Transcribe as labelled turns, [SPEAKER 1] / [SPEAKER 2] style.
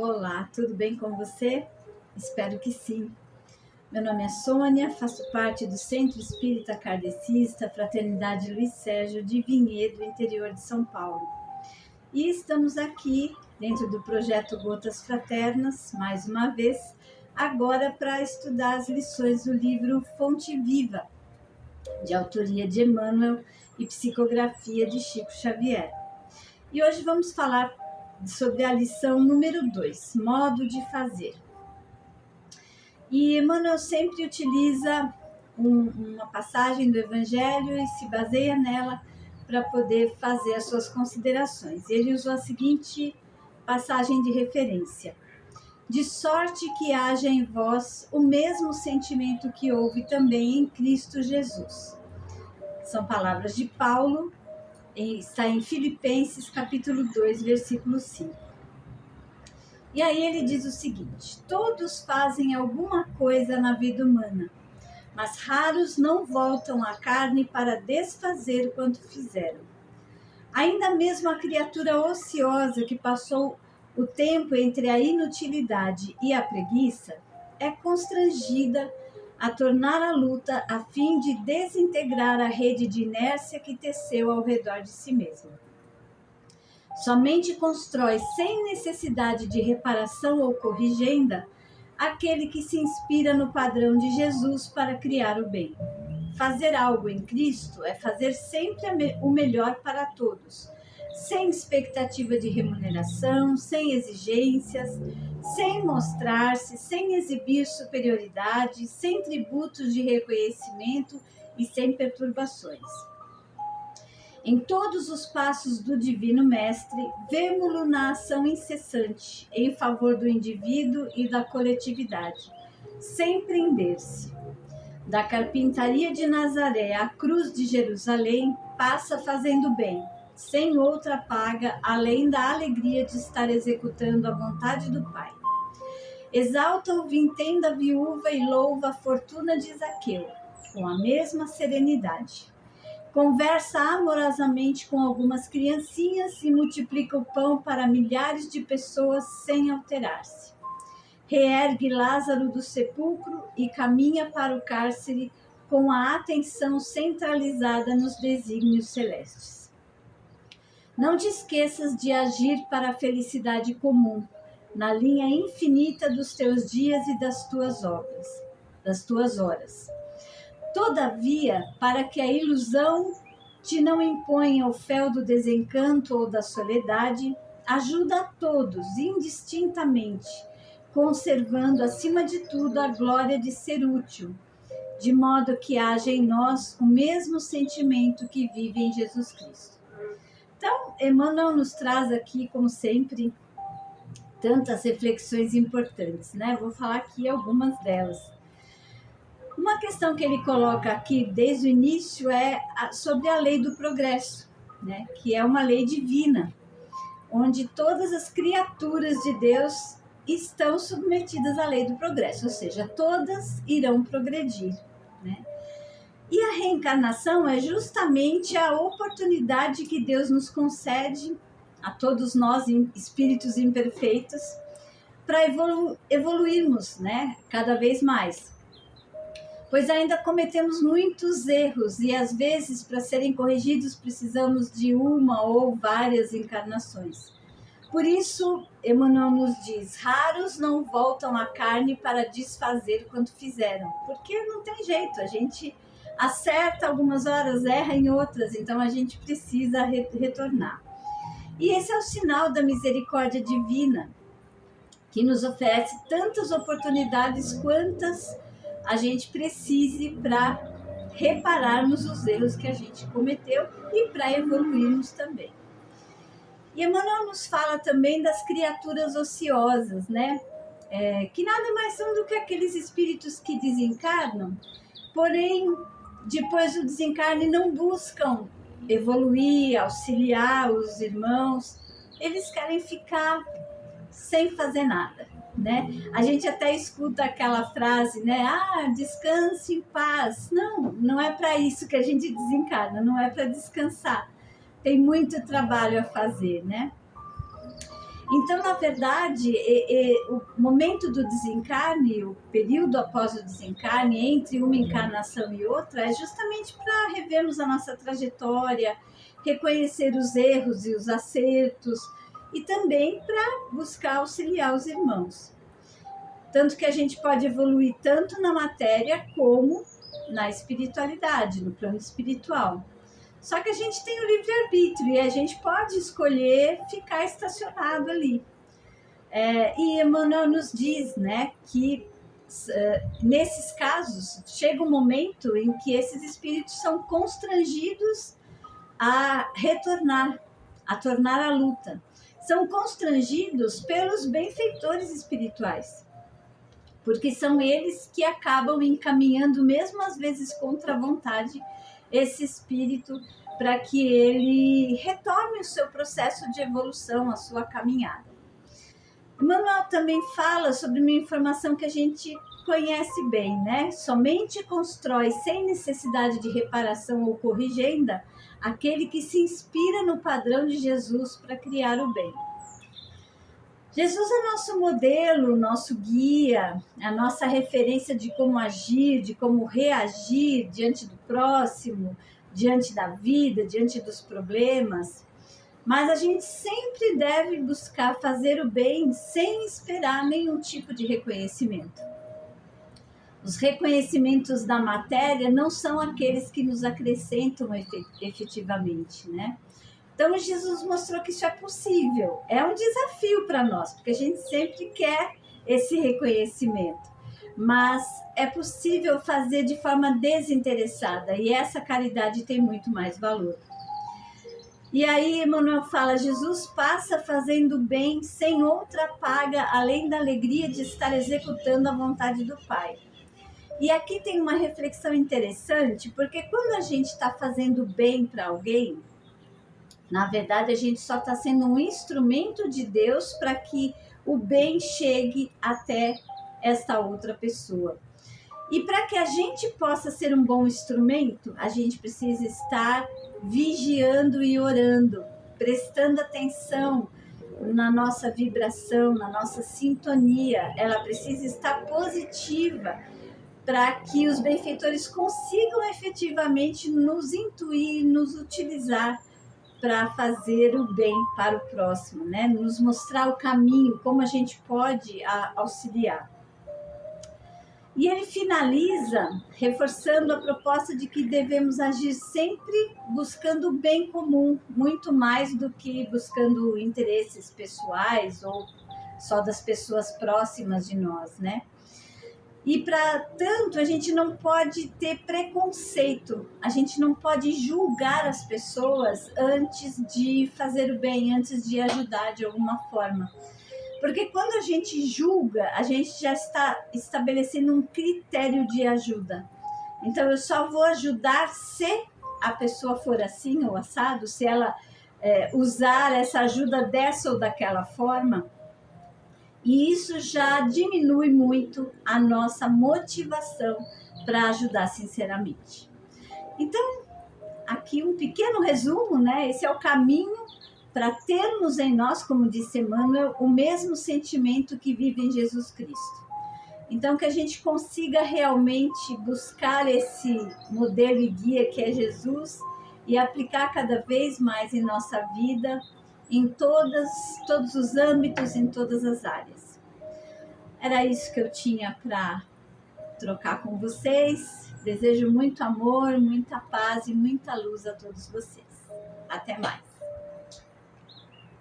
[SPEAKER 1] Olá, tudo bem com você? Espero que sim. Meu nome é Sônia, faço parte do Centro Espírita Kardecista Fraternidade Luiz Sérgio de Vinhedo, interior de São Paulo. E estamos aqui dentro do projeto Gotas Fraternas, mais uma vez, agora para estudar as lições do livro Fonte Viva, de autoria de Emmanuel e psicografia de Chico Xavier. E hoje vamos falar sobre a lição número 2, modo de fazer. E Emmanuel sempre utiliza uma passagem do Evangelho e se baseia nela para poder fazer as suas considerações. Ele usou a seguinte passagem de referência: de sorte que haja em vós o mesmo sentimento que houve também em Cristo Jesus. São palavras de Paulo, está em Filipenses capítulo 2, versículo 5. E aí ele diz o seguinte: todos fazem alguma coisa na vida humana, mas raros não voltam à carne para desfazer quanto fizeram. Ainda mesmo a criatura ociosa que passou o tempo entre a inutilidade e a preguiça é constrangida a tornar a luta a fim de desintegrar a rede de inércia que teceu ao redor de si mesma. Somente constrói sem necessidade de reparação ou corrigenda aquele que se inspira no padrão de Jesus para criar o bem. Fazer algo em Cristo é fazer sempre o melhor para todos, sem expectativa de remuneração, sem exigências, sem mostrar-se, sem exibir superioridade, sem tributos de reconhecimento e sem perturbações. Em todos os passos do Divino Mestre, vemo-lo na ação incessante em favor do indivíduo e da coletividade, sem prender-se. Da carpintaria de Nazaré à cruz de Jerusalém, passa fazendo bem, sem outra paga, além da alegria de estar executando a vontade do Pai. Exalta o vintém da viúva e louva a fortuna de Zaqueu, com a mesma serenidade. Conversa amorosamente com algumas criancinhas e multiplica o pão para milhares de pessoas sem alterar-se. Reergue Lázaro do sepulcro e caminha para o cárcere com a atenção centralizada nos desígnios celestes. Não te esqueças de agir para a felicidade comum, na linha infinita dos teus dias e das tuas horas. Todavia, para que a ilusão te não imponha o fel do desencanto ou da soledade, ajuda a todos indistintamente, conservando acima de tudo a glória de ser útil, de modo que haja em nós o mesmo sentimento que vive em Jesus Cristo. Então, Emmanuel nos traz aqui, como sempre, tantas reflexões importantes, né? Vou falar aqui algumas delas. Uma questão que ele coloca aqui desde o início é sobre a lei do progresso, né? Que é uma lei divina, onde todas as criaturas de Deus estão submetidas à lei do progresso, ou seja, todas irão progredir, né? E a reencarnação é justamente a oportunidade que Deus nos concede, a todos nós, espíritos imperfeitos, para evoluirmos, né? Cada vez mais. Pois ainda cometemos muitos erros e, às vezes, para serem corrigidos, precisamos de uma ou várias encarnações. Por isso, Emmanuel nos diz: raros não voltam à carne para desfazer quanto fizeram, porque não tem jeito, a gente acerta algumas horas, erra em outras, então a gente precisa retornar. E esse é o sinal da misericórdia divina, que nos oferece tantas oportunidades quantas a gente precise para repararmos os erros que a gente cometeu e para evoluirmos também. E Emmanuel nos fala também das criaturas ociosas, né? Que nada mais são do que aqueles espíritos que desencarnam, porém, depois do desencarne não buscam evoluir, auxiliar os irmãos, eles querem ficar sem fazer nada, né? A gente até escuta aquela frase, né? Descanse em paz. Não é para isso que a gente desencarna, não é para descansar. Tem muito trabalho a fazer, né? Então, na verdade, o momento do desencarne, o período após o desencarne, entre uma encarnação e outra, é justamente para revermos a nossa trajetória, reconhecer os erros e os acertos, e também para buscar auxiliar os irmãos. Tanto que a gente pode evoluir tanto na matéria como na espiritualidade, no plano espiritual. Só que a gente tem o livre-arbítrio e a gente pode escolher ficar estacionado ali. E Emmanuel nos diz, né, que nesses casos chega um momento em que esses espíritos são constrangidos a retornar, a tornar a luta. São constrangidos pelos benfeitores espirituais, porque são eles que acabam encaminhando, mesmo às vezes contra a vontade, esse espírito para que ele retorne o seu processo de evolução, a sua caminhada. Emmanuel também fala sobre uma informação que a gente conhece bem, né? Somente constrói sem necessidade de reparação ou corrigenda aquele que se inspira no padrão de Jesus para criar o bem. Jesus é nosso modelo, nosso guia, a nossa referência de como agir, de como reagir diante do próximo, diante da vida, diante dos problemas. Mas a gente sempre deve buscar fazer o bem sem esperar nenhum tipo de reconhecimento. Os reconhecimentos da matéria não são aqueles que nos acrescentam efetivamente, né? Então, Jesus mostrou que isso é possível. É um desafio para nós, porque a gente sempre quer esse reconhecimento. Mas é possível fazer de forma desinteressada e essa caridade tem muito mais valor. E aí, Emmanuel fala, Jesus passa fazendo bem sem outra paga, além da alegria de estar executando a vontade do Pai. E aqui tem uma reflexão interessante, porque quando a gente está fazendo bem para alguém, na verdade, a gente só está sendo um instrumento de Deus para que o bem chegue até esta outra pessoa. E para que a gente possa ser um bom instrumento, a gente precisa estar vigiando e orando, prestando atenção na nossa vibração, na nossa sintonia. Ela precisa estar positiva para que os benfeitores consigam efetivamente nos intuir, nos utilizar para fazer o bem para o próximo, né? Nos mostrar o caminho, como a gente pode auxiliar. E ele finaliza reforçando a proposta de que devemos agir sempre buscando o bem comum, muito mais do que buscando interesses pessoais ou só das pessoas próximas de nós, né? E, para tanto, a gente não pode ter preconceito, a gente não pode julgar as pessoas antes de fazer o bem, antes de ajudar de alguma forma. Porque quando a gente julga, a gente já está estabelecendo um critério de ajuda. Então, eu só vou ajudar se a pessoa for assim ou assado, se ela usar essa ajuda dessa ou daquela forma. E isso já diminui muito a nossa motivação para ajudar sinceramente. Então, aqui um pequeno resumo, né? Esse é o caminho para termos em nós, como disse Emmanuel, o mesmo sentimento que vive em Jesus Cristo. Então, que a gente consiga realmente buscar esse modelo e guia que é Jesus e aplicar cada vez mais em nossa vida, em todos os âmbitos, em todas as áreas. Era isso que eu tinha para trocar com vocês. Desejo muito amor, muita paz e muita luz a todos vocês. Até mais.